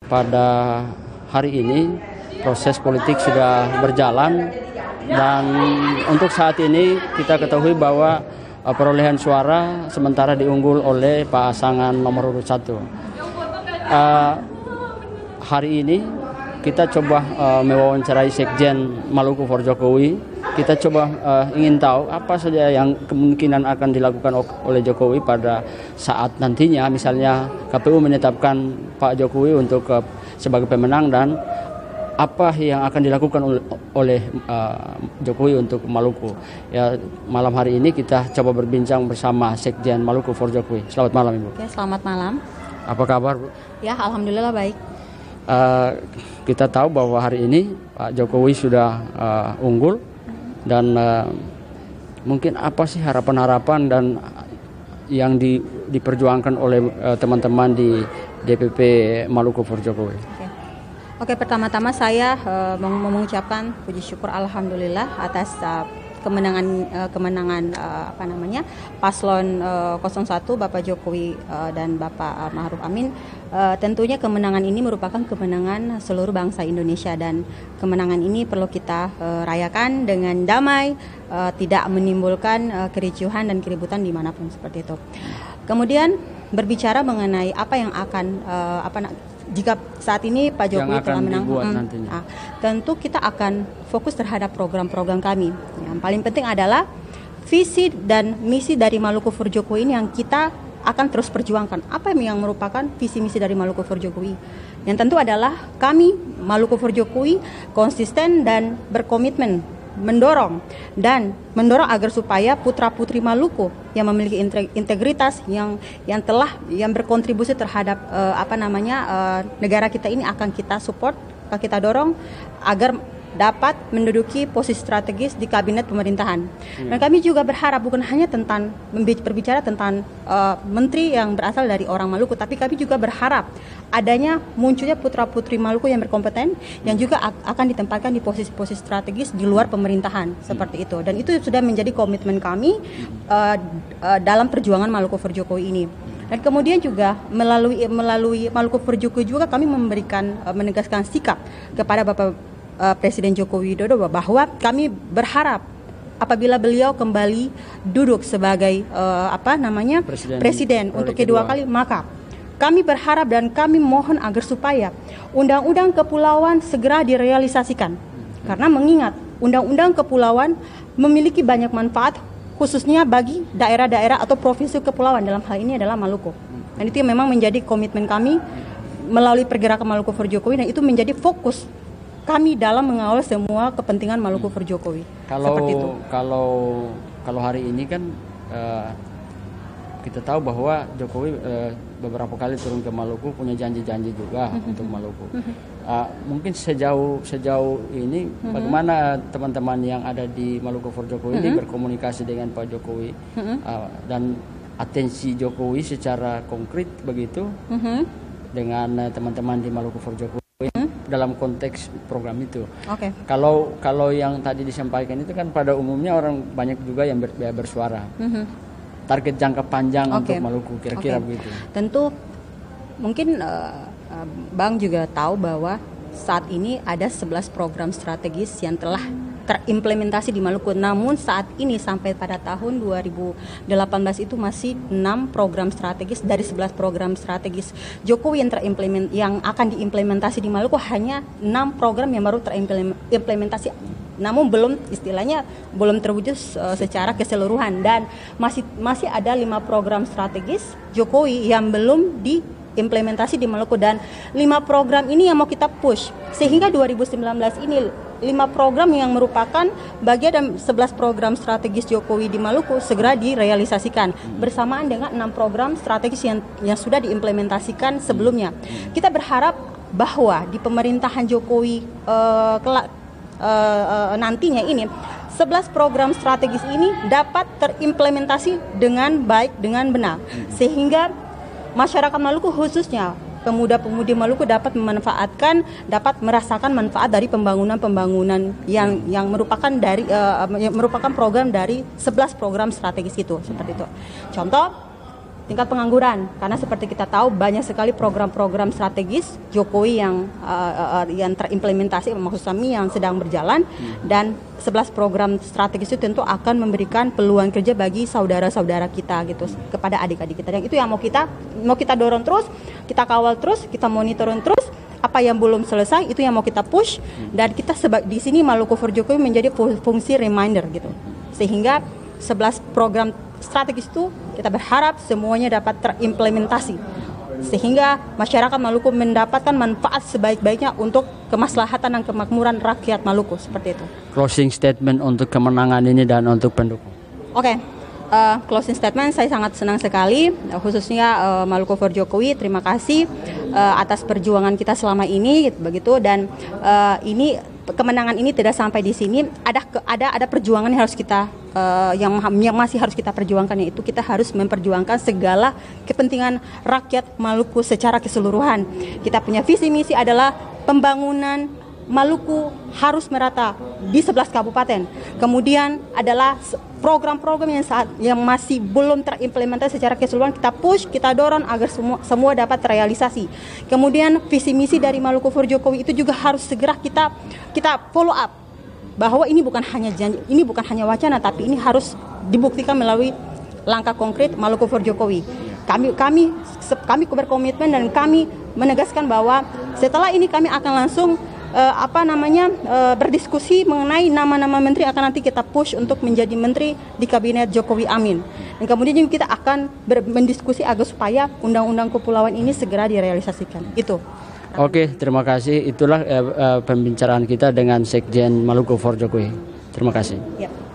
Pada hari ini proses politik sudah berjalan dan untuk saat ini kita ketahui bahwa perolehan suara sementara diunggul oleh pasangan nomor urut 1. Hari ini kita coba mewawancarai Sekjen Maluku for Jokowi. Kita coba ingin tahu apa saja yang kemungkinan akan dilakukan oleh Jokowi pada saat nantinya, misalnya KPU menetapkan Pak Jokowi untuk sebagai pemenang, dan apa yang akan dilakukan oleh Jokowi untuk Maluku. Ya, malam hari ini kita coba berbincang bersama Sekjen Maluku for Jokowi. Selamat malam, Ibu. Oke, selamat malam. Apa kabar, Bu? Ya, alhamdulillah baik. Kita tahu bahwa hari ini Pak Jokowi sudah unggul, dan mungkin apa sih harapan-harapan dan yang diperjuangkan oleh teman-teman di DPP Maluku for Jokowi? Oke, pertama-tama saya mengucapkan puji syukur alhamdulillah atas kemenangan paslon 01 Bapak Jokowi dan Bapak Ma'ruf Amin. Tentunya kemenangan ini merupakan kemenangan seluruh bangsa Indonesia, dan kemenangan ini perlu kita rayakan dengan damai, tidak menimbulkan kericuhan dan keributan dimanapun, seperti itu. Kemudian berbicara mengenai apa yang akan jika saat ini Pak Jokowi telah menang, tentu kita akan fokus terhadap program-program kami. Yang paling penting adalah visi dan misi dari Maluku for Jokowi ini yang kita akan terus perjuangkan. Apa yang merupakan visi misi dari Maluku for Jokowi? Yang tentu adalah kami Maluku for Jokowi konsisten dan berkomitmen mendorong agar supaya putra-putri Maluku yang memiliki integritas yang berkontribusi terhadap negara kita ini akan kita support, akan kita dorong agar dapat menduduki posisi strategis di kabinet pemerintahan. Dan kami juga berharap bukan hanya tentang berbicara tentang menteri yang berasal dari orang Maluku, tapi kami juga berharap adanya munculnya putra-putri Maluku yang berkompeten, yang juga akan ditempatkan di posisi-posisi strategis di luar pemerintahan, seperti itu. Dan itu sudah menjadi komitmen kami dalam perjuangan Maluku for Jokowi ini. Dan kemudian juga melalui Maluku for Jokowi juga kami menegaskan sikap kepada Bapak Presiden Joko Widodo bahwa kami berharap apabila beliau kembali duduk sebagai presiden untuk kedua kali, maka kami berharap dan kami mohon agar supaya undang-undang kepulauan segera direalisasikan. Karena mengingat undang-undang kepulauan memiliki banyak manfaat, khususnya bagi daerah-daerah atau provinsi kepulauan, dalam hal ini adalah Maluku. Dan itu memang menjadi komitmen kami melalui pergerakan Maluku for Jokowi, dan itu menjadi fokus kami dalam mengawal semua kepentingan Maluku for Jokowi. Kalau hari ini kan kita tahu bahwa Jokowi beberapa kali turun ke Maluku, punya janji-janji juga untuk Maluku. Mungkin sejauh ini bagaimana teman-teman yang ada di Maluku for Jokowi ini berkomunikasi dengan Pak Jokowi dan atensi Jokowi secara konkret begitu dengan teman-teman di Maluku for Jokowi dalam konteks program itu. Oke. Kalau yang tadi disampaikan itu kan pada umumnya orang banyak juga yang bersuara. Target jangka panjang untuk Maluku kira-kira begitu. Tentu mungkin Bang juga tahu bahwa saat ini ada 11 program strategis yang telah terimplementasi di Maluku. Namun saat ini sampai pada tahun 2018 itu masih 6 program strategis dari 11 program strategis Jokowi yang akan diimplementasi di Maluku. Hanya 6 program yang baru terimplementasi, namun belum terwujud secara keseluruhan, dan masih ada 5 program strategis Jokowi yang belum diimplementasi di Maluku, dan 5 program ini yang mau kita push sehingga 2019 ini 5 program yang merupakan bagian dan 11 program strategis Jokowi di Maluku segera direalisasikan bersamaan dengan 6 program strategis yang sudah diimplementasikan sebelumnya. Kita berharap bahwa di pemerintahan Jokowi nantinya ini 11 program strategis ini dapat terimplementasi dengan baik, dengan benar, sehingga masyarakat Maluku khususnya pemuda-pemudi Maluku dapat merasakan manfaat dari pembangunan yang merupakan program dari 11 program strategis itu, seperti itu. Contoh tingkat pengangguran, karena seperti kita tahu banyak sekali program-program strategis Jokowi yang terimplementasi, maksud kami yang sedang berjalan, dan 11 program strategis itu tentu akan memberikan peluang kerja bagi saudara-saudara kita gitu, kepada adik-adik kita. Dan itu yang mau kita dorong terus, kita kawal terus, kita monitorin terus. Apa yang belum selesai itu yang mau kita push, dan kita di sini Maluku for Jokowi menjadi fungsi reminder gitu. Sehingga 11 program strategis itu kita berharap semuanya dapat terimplementasi sehingga masyarakat Maluku mendapatkan manfaat sebaik-baiknya untuk kemaslahatan dan kemakmuran rakyat Maluku, seperti itu. Closing statement untuk kemenangan ini dan untuk pendukung. Oke. Closing statement, saya sangat senang sekali, khususnya Maluku for Jokowi. Terima kasih atas perjuangan kita selama ini, begitu. Dan ini kemenangan ini tidak sampai di sini. Ada perjuangan yang harus kita yang masih harus kita perjuangkan, yaitu kita harus memperjuangkan segala kepentingan rakyat Maluku secara keseluruhan. Kita punya visi misi adalah pembangunan Maluku harus merata di 11 kabupaten. Kemudian adalah program-program yang masih belum terimplementasi secara keseluruhan, kita push, kita dorong agar semua dapat terrealisasi. Kemudian visi misi dari Maluku for Jokowi itu juga harus segera kita follow up, bahwa ini bukan hanya janji, ini bukan hanya wacana, tapi ini harus dibuktikan melalui langkah konkret Maluku for Jokowi. Kami berkomitmen dan kami menegaskan bahwa setelah ini kami akan langsung berdiskusi mengenai nama-nama menteri akan nanti kita push untuk menjadi menteri di kabinet Jokowi Amin. Dan kemudian juga kita akan mendiskusi agar supaya undang-undang kepulauan ini segera direalisasikan. Itu. Oke, terima kasih. Itulah pembicaraan kita dengan Sekjen Maluku for Jokowi. Terima kasih. Yep.